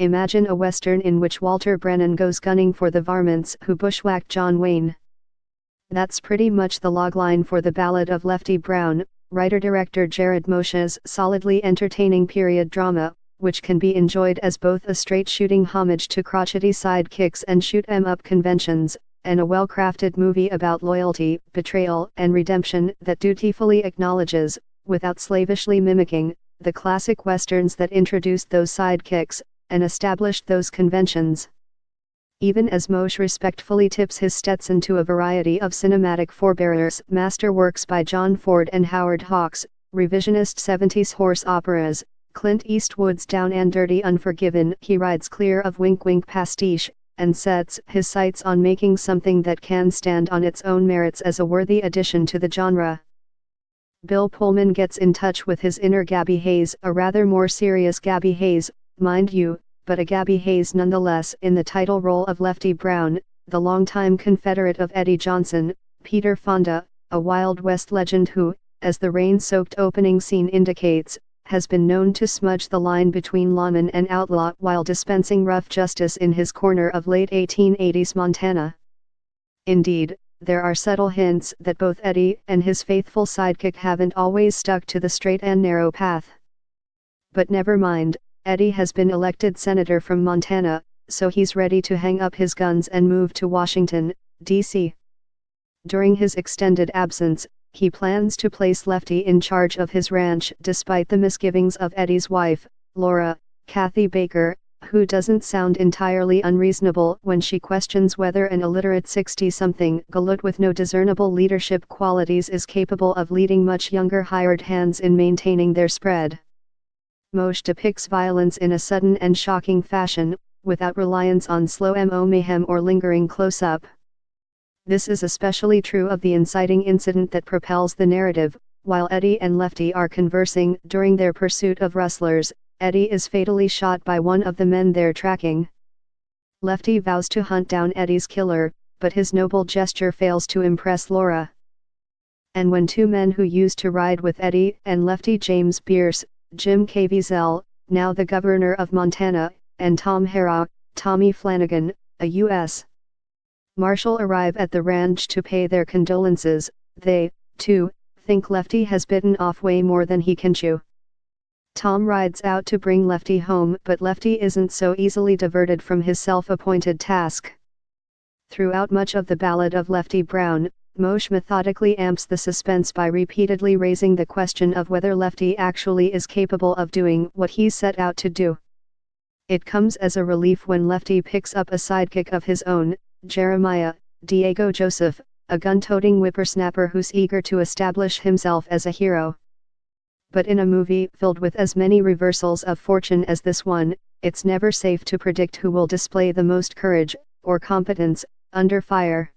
Imagine a western in which Walter Brennan goes gunning for the varmints who bushwhacked John Wayne. That's pretty much the logline for the Ballad of Lefty Brown, writer-director Jared Moshe's solidly entertaining period drama, which can be enjoyed as both a straight-shooting homage to crotchety sidekicks and shoot-'em-up conventions, and a well-crafted movie about loyalty, betrayal, and redemption that dutifully acknowledges, without slavishly mimicking, the classic westerns that introduced those sidekicks, and established those conventions. Even as Moshe respectfully tips his Stetson to a variety of cinematic forebearers, masterworks by John Ford and Howard Hawks, revisionist 70s horse operas, Clint Eastwood's Down and Dirty Unforgiven, he rides clear of wink-wink pastiche, and sets his sights on making something that can stand on its own merits as a worthy addition to the genre. Bill Pullman gets in touch with his inner Gabby Hayes, a rather more serious Gabby Hayes, mind you, but a Gabby Hayes nonetheless, in the title role of Lefty Brown, the longtime Confederate of Eddie Johnson, Peter Fonda, a Wild West legend who, as the rain-soaked opening scene indicates, has been known to smudge the line between lawman and outlaw while dispensing rough justice in his corner of late 1880s Montana. Indeed, there are subtle hints that both Eddie and his faithful sidekick haven't always stuck to the straight and narrow path. But never mind, Eddie has been elected senator from Montana, so he's ready to hang up his guns and move to Washington, D.C. During his extended absence, he plans to place Lefty in charge of his ranch despite the misgivings of Eddie's wife, Laura, Kathy Baker, who doesn't sound entirely unreasonable when she questions whether an illiterate 60-something galoot with no discernible leadership qualities is capable of leading much younger hired hands in maintaining their spread. Moshe depicts violence in a sudden and shocking fashion, without reliance on slow-mo mayhem or lingering close-up. This is especially true of the inciting incident that propels the narrative. While Eddie and Lefty are conversing during their pursuit of rustlers, Eddie is fatally shot by one of the men they're tracking. Lefty vows to hunt down Eddie's killer, but his noble gesture fails to impress Laura. And when two men who used to ride with Eddie and Lefty, James Bierce, Jim Caviezel, now the governor of Montana, and Tom Harrah, Tommy Flanagan, a U.S. Marshal, arrive at the ranch to pay their condolences, they, too, think Lefty has bitten off way more than he can chew. Tom rides out to bring Lefty home, but Lefty isn't so easily diverted from his self-appointed task. Throughout much of the Ballad of Lefty Brown, Moshe methodically amps the suspense by repeatedly raising the question of whether Lefty actually is capable of doing what he's set out to do. It comes as a relief when Lefty picks up a sidekick of his own, Jeremiah, Diego Joseph, a gun-toting whippersnapper who's eager to establish himself as a hero. But in a movie filled with as many reversals of fortune as this one, it's never safe to predict who will display the most courage, or competence, under fire.